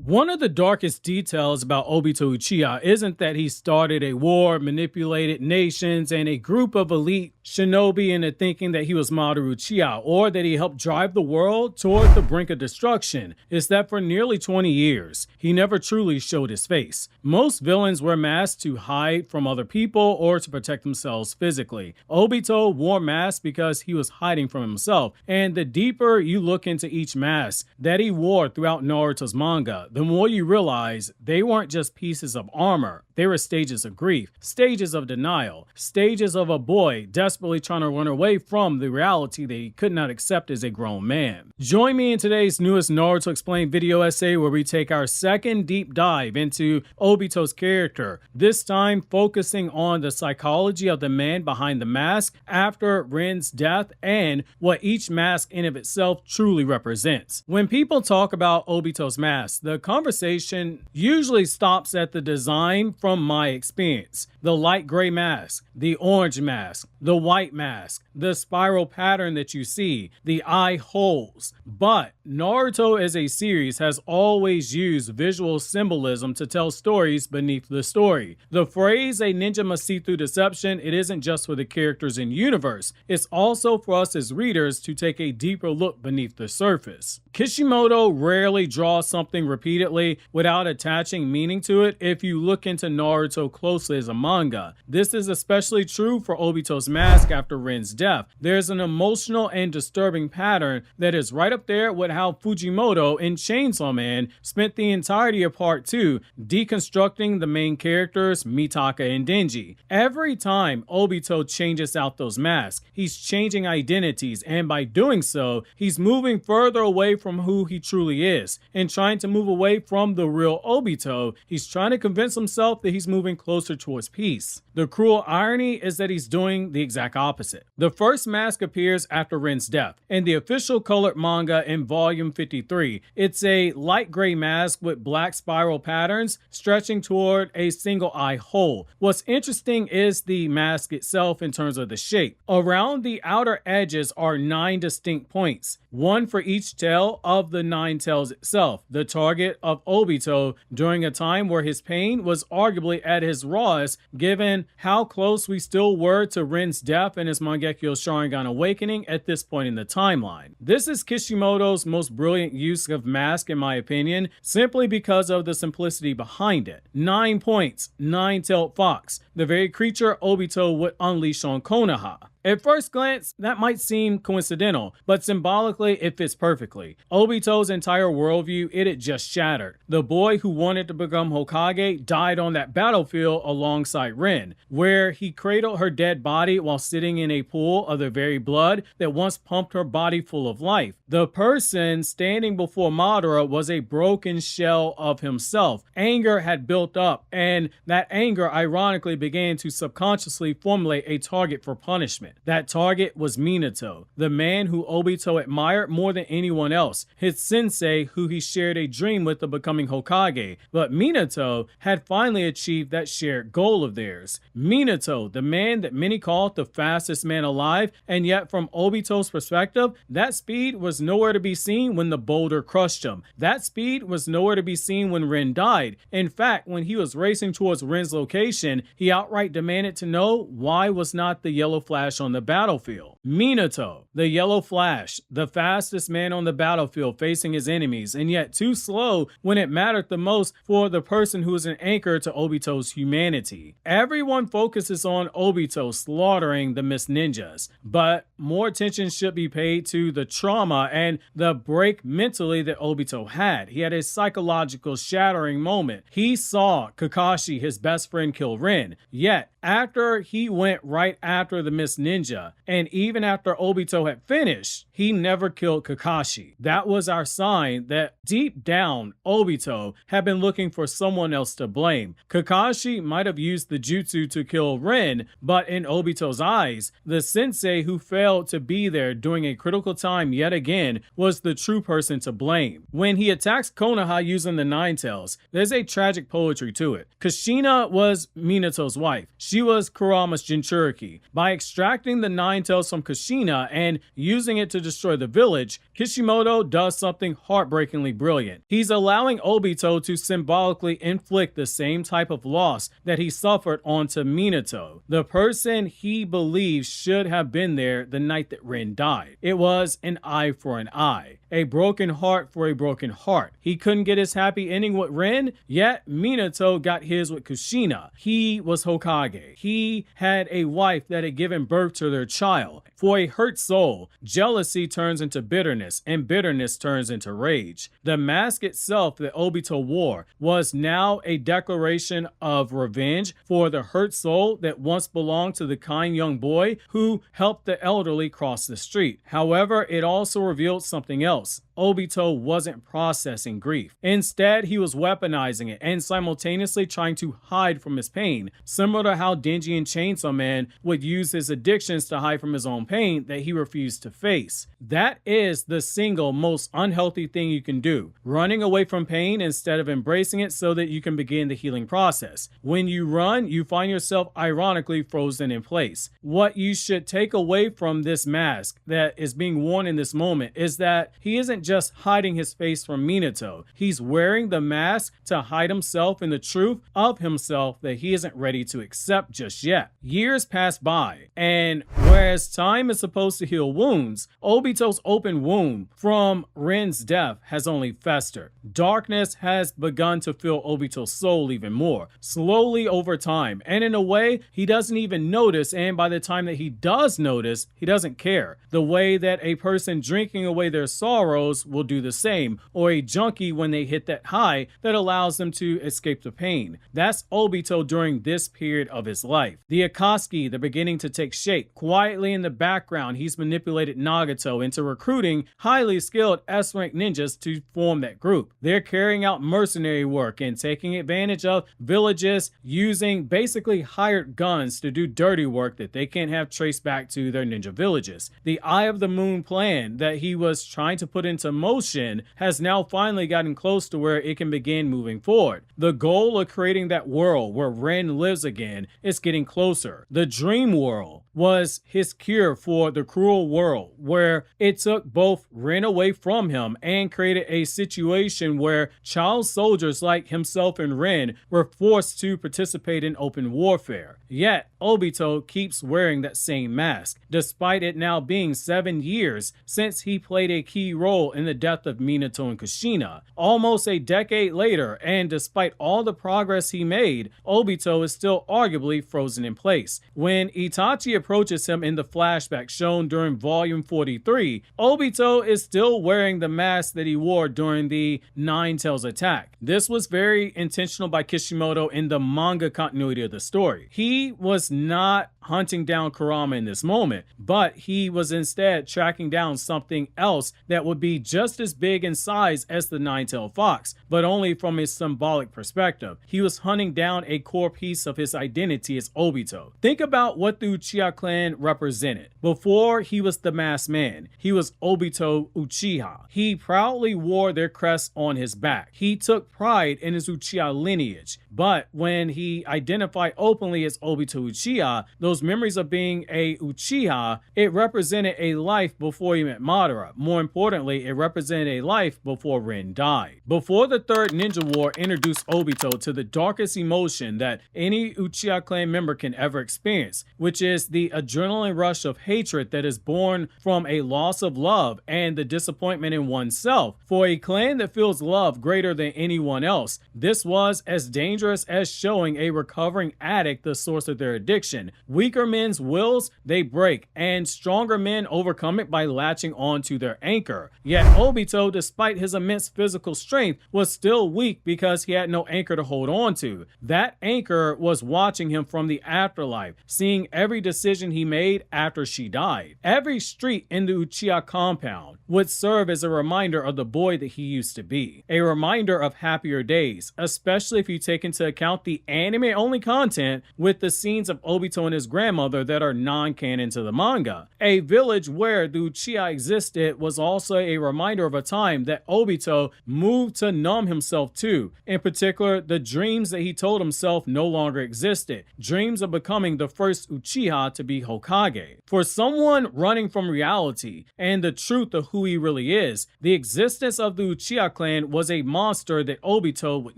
One of the darkest details about Obito Uchiha isn't that he started a war, manipulated nations, and a group of elite shinobi into thinking that he was Mamoru Uchiha, or that he helped drive the world toward the brink of destruction. It's that for nearly 20 years, he never truly showed his face. Most villains wear masks to hide from other people or to protect themselves physically. Obito wore masks because he was hiding from himself, and the deeper you look into each mask that he wore throughout Naruto's manga, the more you realize they weren't just pieces of armor. They were stages of grief, stages of denial, stages of a boy desperately trying to run away from the reality that he could not accept as a grown man. Join me in today's newest Naruto Explained video essay where we take our second deep dive into Obito's character, this time focusing on the psychology of the man behind the mask after Ren's death and what each mask in of itself truly represents. When people talk about Obito's mask, the conversation usually stops at the design from my experience. The light gray mask, the orange mask, the white mask, the spiral pattern that you see, the eye holes. But Naruto as a series has always used visual symbolism to tell stories beneath the story. The phrase "a ninja must see through deception," it isn't just for the characters in universe, it's also for us as readers to take a deeper look beneath the surface. Kishimoto rarely draws something repeatedly without attaching meaning to it if you look into Naruto closely as a manga. This is especially true for Obito's mask after Ren's death. There's an emotional and disturbing pattern that is right up there with how Fujimoto in Chainsaw Man spent the entirety of part 2 deconstructing the main characters Mitaka and Denji. Every time Obito changes out those masks, he's changing identities, and by doing so, he's moving further away from who he truly is. And trying to move away from the real Obito, he's trying to convince himself that he's moving closer towards peace. The cruel irony is that he's doing the exact opposite. The first mask appears after Ren's death. In the official colored manga in volume 53, it's a light gray mask with black spiral patterns stretching toward a single eye hole. What's interesting is the mask itself in terms of the shape. Around the outer edges are 9 distinct points, one for each tail of the 9 tails itself, the target of Obito during a time where his pain was arguably at his rawest, given how close we still were to Ren's death and his Mangekyo Sharingan awakening at this point in the timeline. This is Kishimoto's most brilliant use of mask in my opinion, simply because of the simplicity behind it. 9 points, 9-tailed fox, the very creature Obito would unleash on Konoha. At first glance, that might seem coincidental, but symbolically it fits perfectly. Obito's entire worldview, it had just shattered. The boy who wanted to become Hokage died on that battlefield alongside Ren, where he cradled her dead body while sitting in a pool of the very blood that once pumped her body full of life. The person standing before Madara was a broken shell of himself. Anger had built up, and that anger ironically began to subconsciously formulate a target for punishment. That target was Minato, the man who Obito admired more than anyone else, his sensei who he shared a dream with of becoming Hokage. But Minato had finally achieved that shared goal of theirs. Minato, the man that many called the fastest man alive, and yet from Obito's perspective, that speed was nowhere to be seen when the boulder crushed him. That speed was nowhere to be seen when Ren died. In fact, when he was racing towards Ren's location, he outright demanded to know why was not the yellow flash on the battlefield. Minato, the yellow flash, the fastest man on the battlefield facing his enemies, and yet too slow when it mattered the most for the person who was an anchor to Obito's humanity. Everyone focuses on Obito slaughtering the Mist Ninjas, but more attention should be paid to the trauma and the break mentally that Obito had. He had a psychological shattering moment. He saw Kakashi, his best friend, kill Ren, yet after he went right after the Mist Ninja, and even after Obito had finished, he never killed Kakashi. That was our sign that deep down, Obito had been looking for someone else to blame. Kakashi might have used the jutsu to kill Ren, but in Obito's eyes, the sensei who failed to be there during a critical time yet again was the true person to blame. When he attacks Konoha using the Nine Tails, there's a tragic poetry to it. Kushina was Minato's wife. She was Kurama's Jinchuriki. By extracting extracting the Nine Tails from Kushina and using it to destroy the village, Kishimoto does something heartbreakingly brilliant. He's allowing Obito to symbolically inflict the same type of loss that he suffered onto Minato, the person he believes should have been there the night that Rin died. It was an eye for an eye. A broken heart for a broken heart. He couldn't get his happy ending with Rin, yet Minato got his with Kushina. He was Hokage. He had a wife that had given birth to their child. For a hurt soul, jealousy turns into bitterness, and bitterness turns into rage. The mask itself that Obito wore was now a declaration of revenge for the hurt soul that once belonged to the kind young boy who helped the elderly cross the street. However, it also revealed something else. Obito wasn't processing grief. Instead, he was weaponizing it and simultaneously trying to hide from his pain, similar to how Denji and Chainsaw Man would use his addictions to hide from his own pain that he refused to face. That is the single most unhealthy thing you can do, running away from pain instead of embracing it so that you can begin the healing process. When you run, you find yourself ironically frozen in place. What you should take away from this mask that is being worn in this moment is that he isn't just hiding his face from Minato. He's wearing the mask to hide himself in the truth of himself that he isn't ready to accept just yet. Years pass by, and whereas time is supposed to heal wounds, Obito's open wound from Rin's death has only festered. Darkness has begun to fill Obito's soul even more, slowly over time, and in a way he doesn't even notice, and by the time that he does notice, he doesn't care. The way that a person drinking away their sorrows will do the same, or a junkie when they hit that high that allows them to escape the pain. That's Obito during this period of his life. The Akatsuki, they're beginning to take shape. Quietly in the background, he's manipulated Nagato into recruiting highly skilled S-rank ninjas to form that group. They're carrying out mercenary work and taking advantage of villages using basically hired guns to do dirty work that they can't have traced back to their ninja villages. The Eye of the Moon plan that he was trying to put into motion has now finally gotten close to where it can begin moving forward. The goal of creating that world where Ren lives again is getting closer. The dream world was his cure for the cruel world, where it took both Ren away from him and created a situation where child soldiers like himself and Ren were forced to participate in open warfare. Yet, Obito keeps wearing that same mask, despite it now being 7 years since he played a key role in the death of Minato and Kushina. Almost a decade later, and despite all the progress he made, Obito is still arguably frozen in place. When Itachi approaches him in the flashback shown during volume 43, Obito is still wearing the mask that he wore during the Nine Tails attack. This was very intentional by Kishimoto in the manga continuity of the story. He was not hunting down Kurama in this moment, but he was instead tracking down something else that would be just as big in size as the Nine-Tailed Fox, but only from a symbolic perspective. He was hunting down a core piece of his identity as Obito. Think about what the Uchiha clan represented. Before he was the masked man, he was Obito Uchiha. He proudly wore their crest on his back. He took pride in his Uchiha lineage, but when he identified openly as Obito Uchiha, those memories of being a Uchiha, it represented a life before he met Madara. More importantly, it represented a life before Rin died. Before the Third Ninja War introduced Obito to the darkest emotion that any Uchiha clan member can ever experience, which is the adrenaline rush of hatred that is born from a loss of love and the disappointment in oneself. For a clan that feels love greater than anyone else, this was as dangerous as showing a recovering addict the source of their addiction. Weaker men's wills, they break, and stronger men overcome it by latching onto their anchor. Yet Obito, despite his immense physical strength, was still weak because he had no anchor to hold on to. That anchor was watching him from the afterlife, seeing every decision he made after she died. Every street in the Uchiha compound would serve as a reminder of the boy that he used to be. A reminder of happier days, especially if you take into account the anime-only content with the scenes of Obito and his grandmother that are non-canon to the manga. A village where the Uchiha existed was also a reminder of a time that Obito moved to numb himself to. In particular, the dreams that he told himself no longer existed. Dreams of becoming the first Uchiha to be Hokage. For someone running from reality and the truth of who he really is, the existence of the Uchiha clan was a monster that Obito would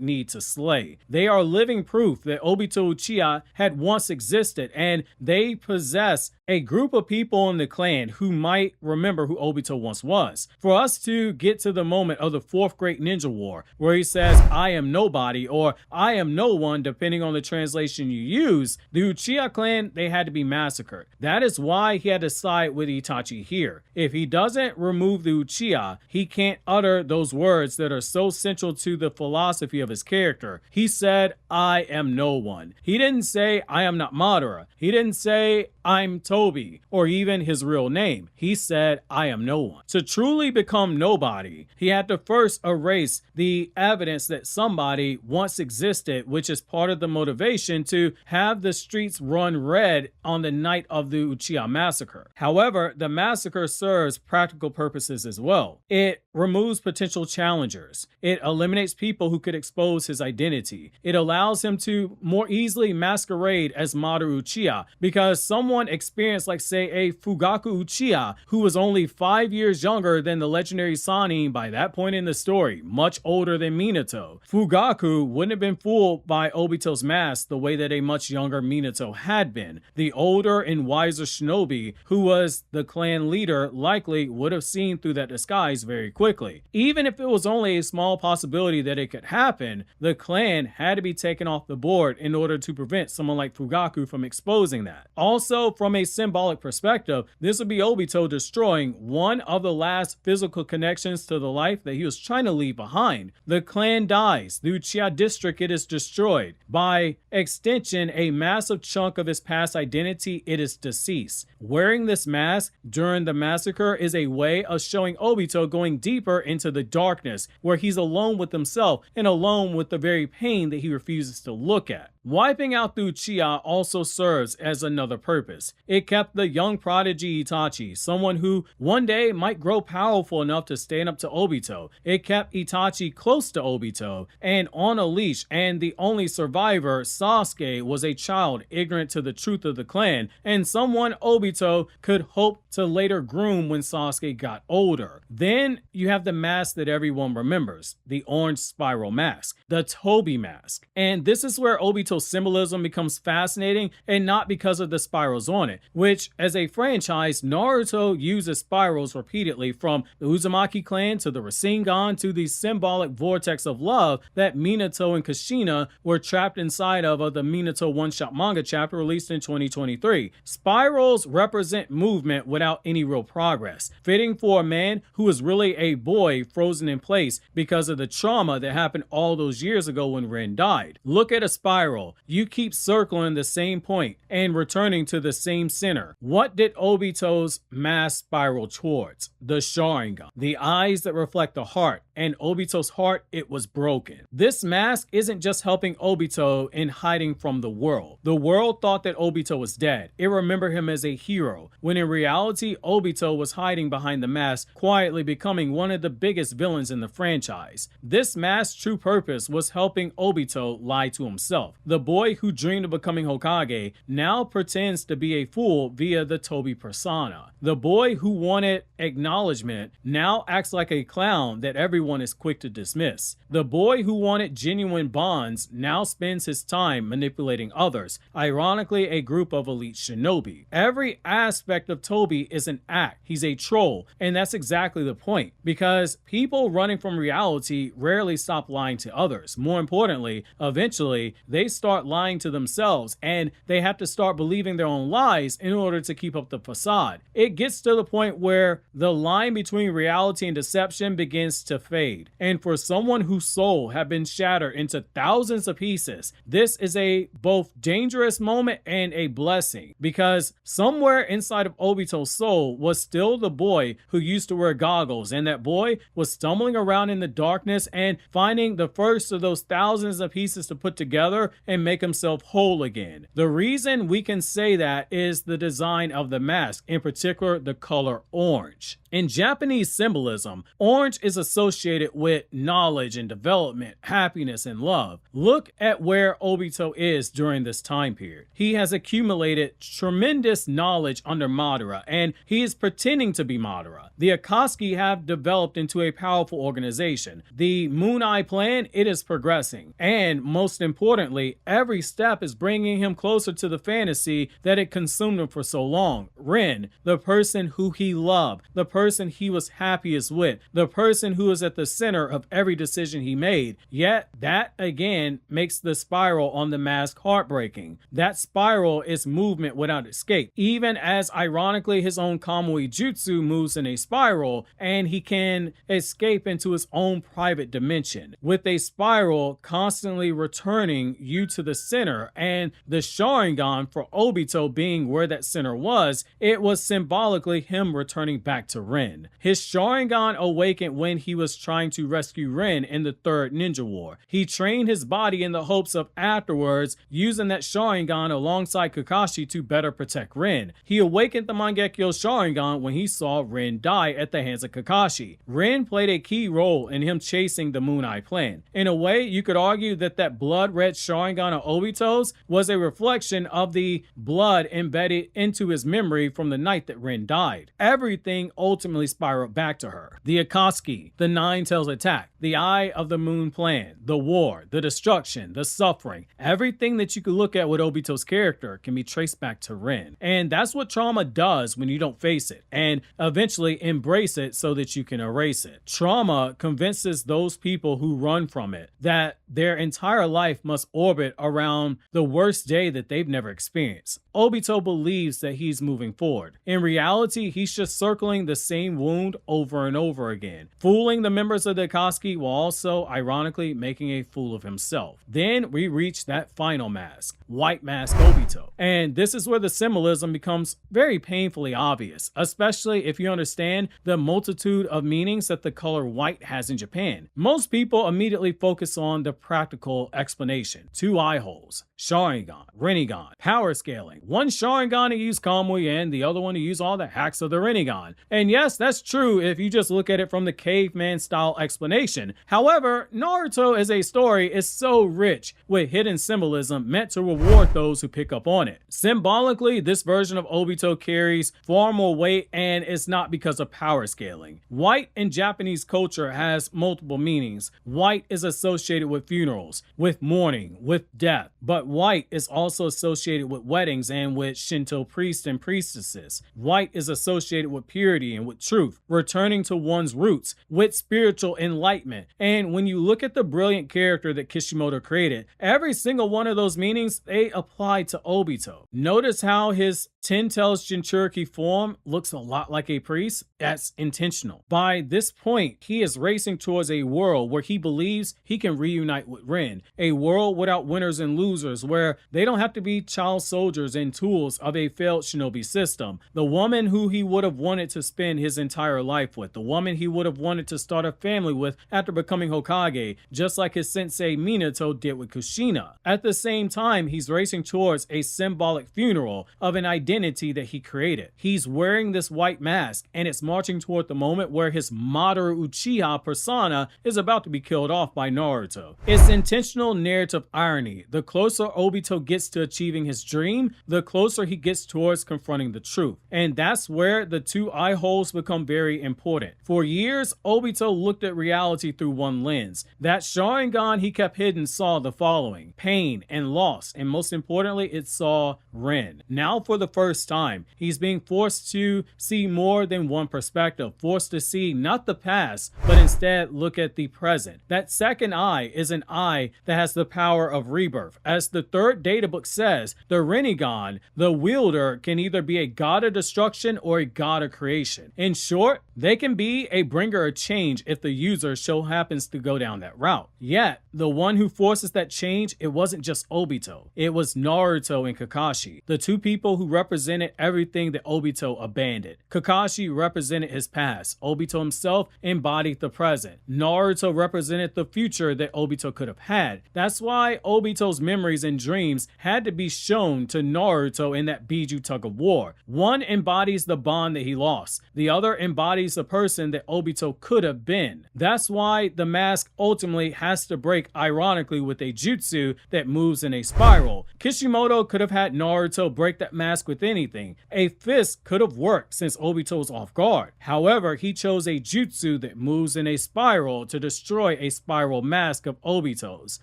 need to slay. They are living proof that Obito Uchiha had once existed, and they possess a group of people in the clan who might remember who Obito once was. For us to get to the moment of the fourth great ninja war, where he says, "I am nobody," or "I am no one," depending on the translation you use, the Uchiha clan, they had to be massacred. That is why he had to side with Itachi here. If he doesn't remove the Uchiha, he can't utter those words that are so central to the philosophy of his character. He said, "I am no one." He didn't say, "I am not Madara." He didn't say, "I'm Toby," or even his real name. He said, "I am no one." To truly become nobody, he had to first erase the evidence that somebody once existed, which is part of the motivation to have the streets run red on the night of the Uchiha massacre. However, the massacre serves practical purposes as well. It removes potential challengers. It eliminates people who could expose his identity. It allows him to more easily masquerade as Madara Uchiha, because someone experienced, like say, a Fugaku Uchiha who was only 5 years younger than the legendary Sannin by that point in the story, much older than Minato. Fugaku wouldn't have been fooled by Obito's mask the way that a much younger Minato had been. The older and wiser shinobi, who was the clan leader, likely would have seen through that disguise very quickly. Even if it was only a small possibility that it could happen, the clan had to be taken off the board in order to prevent someone like Fugaku from exposing that. Also, from a symbolic perspective, this would be Obito destroying one of the last physical connections to the life that he was trying to leave behind. The clan dies. The Uchiha district, it is destroyed. By extension, a massive chunk of his past identity, it is deceased. Wearing this mask during the massacre is a way of showing Obito going deeper into the darkness, where he's alone with himself and alone with the very pain that he refuses to look at. Wiping out the Uchiha also serves as another purpose. It kept the young prodigy Itachi, someone who one day might grow powerful enough to stand up to Obito. It kept Itachi close to Obito and on a leash, and the only survivor, Sasuke, was a child ignorant to the truth of the clan, and someone Obito could hope to later groom when Sasuke got older. Then you have the mask that everyone remembers, the orange spiral mask, the Toby mask. And this is where Obito's symbolism becomes fascinating, and not because of the spirals on it, which as a franchise, Naruto uses spirals repeatedly, from the Uzumaki clan to the Rasengan to the symbolic vortex of love that Minato and Kushina were trapped inside of the Minato one-shot manga chapter released in 2023. Spirals represent movement without any real progress, fitting for a man who is really a boy frozen in place because of the trauma that happened all those years ago when Ren died. Look at a spiral. You keep circling the same point and returning to the same center. What did Obito's mask spiral towards? The Sharingan. The eyes that reflect the heart, and Obito's heart, it was broken. This mask isn't just helping Obito in hiding from the world. The world thought that Obito was dead. It remembered him as a hero, when in reality, Obito was hiding behind the mask, quietly becoming one of the biggest villains in the franchise. This mask's true purpose was helping Obito lie to himself. The boy who dreamed of becoming Hokage now pretends to be a fool via the Toby persona. The boy who wanted acknowledgement now acts like a clown that everyone is quick to dismiss. The boy who wanted genuine bonds now spends his time manipulating others, ironically a group of elite shinobi. Every aspect of Toby is an act. He's a troll, and that's exactly the point, because people running from reality rarely stop lying to others. More importantly, eventually they start lying to themselves, and they have to start believing their own lies in order to keep up the facade. It gets to the point where the line between reality and deception begins to fade fade. And for someone whose soul had been shattered into thousands of pieces, this is a both dangerous moment and a blessing, because somewhere inside of Obito's soul was still the boy who used to wear goggles, and that boy was stumbling around in the darkness and finding the first of those thousands of pieces to put together and make himself whole again. The reason we can say that is the design of the mask, in particular the color orange. In Japanese symbolism, orange is associated with knowledge and development, happiness and love. Look at where Obito is during this time period. He has accumulated tremendous knowledge under Madara, and he is pretending to be Madara. The Akatsuki have developed into a powerful organization. The Moon Eye plan, it is progressing. And most importantly, every step is bringing him closer to the fantasy that it consumed him for so long. Rin, the person who he loved, the person he was happiest with, the person who was at the center of every decision he made. Yet that again makes the spiral on the mask heartbreaking. That spiral is movement without escape, even as ironically his own Kamui Jutsu moves in a spiral and he can escape into his own private dimension, with a spiral constantly returning you to the center. And the Sharingan for Obito being where that center was, it was symbolically him returning back to Rin. His Sharingan awakened when he was trying to rescue Rin in the Third Ninja War. He trained his body in the hopes of afterwards using that Sharingan alongside Kakashi to better protect Rin. He awakened the Mangekyo Sharingan when he saw Rin die at the hands of Kakashi. Rin played a key role in him chasing the Moon Eye plan. In a way, you could argue that that blood red Sharingan of Obito's was a reflection of the blood embedded into his memory from the night that Rin died. Everything ultimately spiraled back to her. The Akatsuki, the Nine Tails attack, the Eye of the Moon plan, the war, the destruction, the suffering, everything that you could look at with Obito's character can be traced back to Rin. And that's what trauma does when you don't face it and eventually embrace it so that you can erase it. Trauma convinces those people who run from it that their entire life must orbit around the worst day that they've never experienced. Obito believes that he's moving forward. In reality, he's just circling the same wound over and over again, fooling the members of the Akatsuki while also, ironically, making a fool of himself. Then we reach that final mask, White Mask Obito. And this is where the symbolism becomes very painfully obvious, especially if you understand the multitude of meanings that the color white has in Japan. Most people immediately focus on the practical explanation. Two eye holes, Sharingan, Rinnegan, power scaling. One Sharingan to use Kamui and the other one to use all the hacks of the Rinnegan. And yes, that's true if you just look at it from the caveman style explanation. However, Naruto as a story is so rich with hidden symbolism meant to reward those who pick up on it. Symbolically, this version of Obito carries far more weight, and it's not because of power scaling. White in Japanese culture has multiple meanings. White is associated with funerals, with mourning, with death, but white is also associated with weddings and with Shinto priests and priestesses. White is associated with purity and with truth, returning to one's roots, with spiritual enlightenment. And when you look at the brilliant character that Kishimoto created, every single one of those meanings, they apply to Obito. Notice how his 10 Tails Jinchuriki form looks a lot like a priest. That's intentional. By this point, he is racing towards a world where he believes he can reunite with Rin, a world without winners and losers, where they don't have to be child soldiers and tools of a failed shinobi system. The woman who he would have wanted to spend his entire life with, the woman he would have wanted to start a family with after becoming Hokage, just like his sensei Minato did with Kushina. At the same time, he's racing towards a symbolic funeral of an identity that he created. He's wearing this white mask, and it's marching toward the moment where his Madara Uchiha persona is about to be killed off by Naruto. It's intentional narrative irony. The closer Obito gets to achieving his dream, the closer he gets towards confronting the truth. And that's where the two eye holes become very important. For years, Obito looked at reality through one lens. That Sharingan he kept hidden saw the following: pain and loss, and most importantly, it saw Rin. Now for the first time, he's being forced to see more than one perspective, forced to see not the past, but instead look at the present. That second eye is an eye that has the power of rebirth. As the third data book says, the Rinnegan, the wielder, can either be a god of destruction or a god of creation. In short, They can be a bringer of change if the user so happens to go down that route. Yet, the one who forces that change, it wasn't just Obito. It was Naruto and Kakashi, the two people who represented everything that Obito abandoned. Kakashi represented his past. Obito himself embodied the present. Naruto represented the future that Obito could have had. That's why Obito's memories and dreams had to be shown to Naruto in that Biju tug of war. One embodies the bond that he lost. The other embodies the person that Obito could have been. That's why the mask ultimately has to break, ironically, with a jutsu that moves in a spiral. Kishimoto could have had Naruto break that mask with anything. A fist could have worked since Obito was off guard. However, he chose a jutsu that moves in a spiral to destroy a spiral mask of Obito's.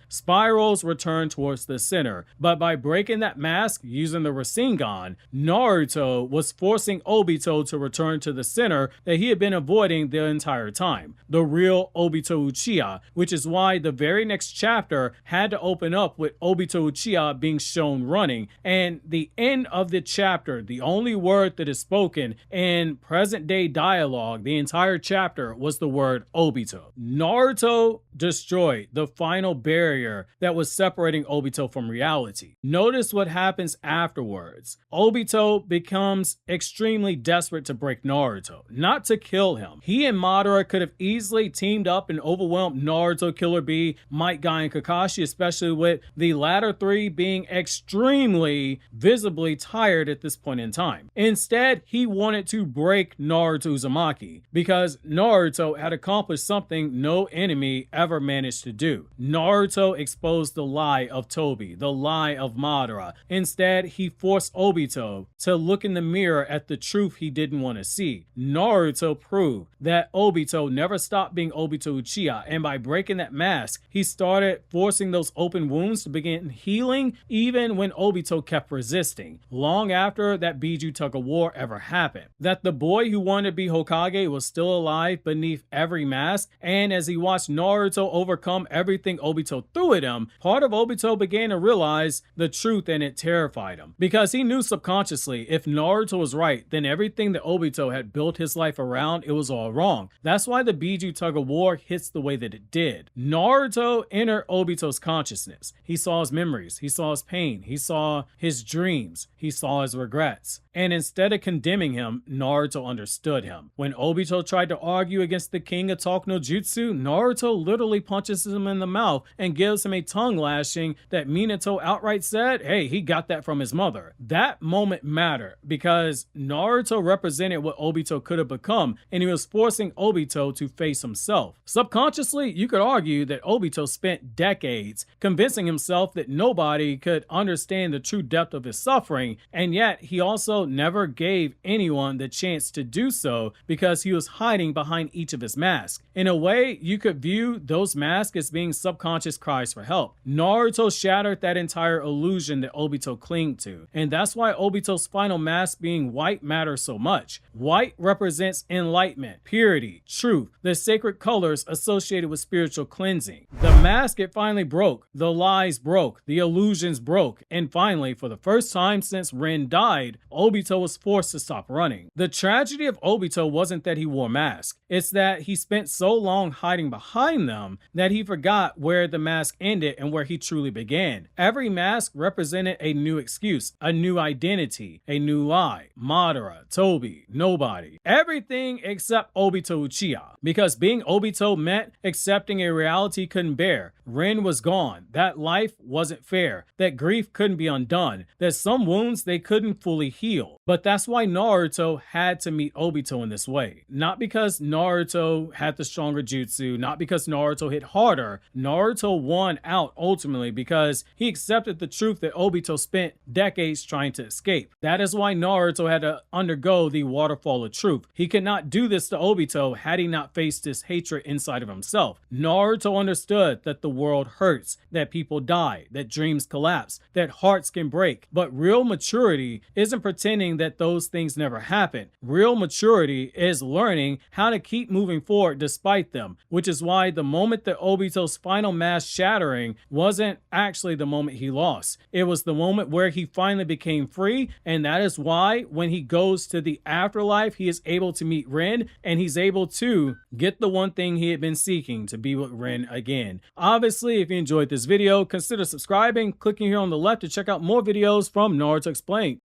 Spirals return towards the center, but by breaking that mask using the Rasengan, Naruto was forcing Obito to return to the center that he had been avoiding the entire time, the real Obito Uchiha, which is why the very next chapter had to open up with Obito Uchiha being shown running, and the end of the chapter, the only word that is spoken in present day dialogue, the entire chapter, was the word Obito. Naruto destroyed the final barrier that was separating Obito from reality. Notice what happens afterwards. Obito becomes extremely desperate to break Naruto, not to kill him. He and Madara could have easily teamed up and overwhelmed Naruto, Killer Bee, Might Guy, and Kakashi, especially with the latter three being extremely visibly tired at this point in time. Instead, he wanted to break Naruto Uzumaki because Naruto had accomplished something no enemy ever managed to do. Naruto exposed the lie of Tobi, the lie of Madara. Instead, he forced Obito to look in the mirror at the truth he didn't want to see. Naruto proved that Obito never stopped being Obito Uchiha, and by breaking that mask, he started forcing those open wounds to begin healing even when Obito kept resisting, long after that Biju tug of war ever happened. That the boy who wanted to be Hokage was still alive beneath every mask, and as he watched Naruto overcome everything Obito threw at him, part of Obito began to realize the truth, and it terrified him. Because he knew subconsciously if Naruto was right, then everything that Obito had built his life around, it was all wrong. That's why the Biju tug of war hits the way that it did. Naruto entered Obito's consciousness. He saw his memories, he saw his pain, he saw his dreams, he saw his regrets. And instead of condemning him, Naruto understood him. When Obito tried to argue against the king of Talk no Jutsu, Naruto literally punches him in the mouth and gives him a tongue lashing that Minato outright said, hey, he got that from his mother. That moment mattered because Naruto represented what Obito could have become, and he was forcing Obito to face himself. Subconsciously, you could argue that Obito spent decades convincing himself that nobody could understand the true depth of his suffering, and yet he also never gave anyone the chance to do so because he was hiding behind each of his masks. In a way, you could view those masks as being subconscious cries for help. Naruto shattered that entire illusion that Obito clinged to, and that's why Obito's final mask being white matters so much. White represents enlightenment, purity, truth, the sacred colors associated with spiritual cleansing. The mask, it finally broke, the lies broke, the illusions broke, and finally, for the first time since Rin died, Obito was forced to stop running. The tragedy of Obito wasn't that he wore masks, it's that he spent so long hiding behind them that he forgot where the mask ended and where he truly began. Every mask represented a new excuse, a new identity, a new lie. Madara, Tobi, nobody. Everything except Obito Uchiha. Because being Obito meant accepting a reality he couldn't bear. Rin was gone. That life wasn't fair. That grief couldn't be undone. That some wounds they couldn't fully heal. But that's why Naruto had to meet Obito in this way. Not because Naruto had the stronger jutsu, not because Naruto hit harder. Naruto won out ultimately because he accepted the truth that Obito spent decades trying to escape. That is why Naruto had to undergo the waterfall of truth. He could not do this to Obito had he not faced this hatred inside of himself. Naruto understood that the world hurts, that people die, that dreams collapse, that hearts can break. But real maturity isn't pretending that those things never happen. Real maturity is learning how to keep moving forward despite them, which is why the moment that Obito's final mask shattering wasn't actually the moment he lost. It was the moment where he finally became free, and that is why when he goes to the afterlife, he is able to meet defeat Rin, and he's able to get the one thing he had been seeking, to be with Rin again. Obviously, if you enjoyed this video, consider subscribing, clicking here on the left to check out more videos from Naruto Explained.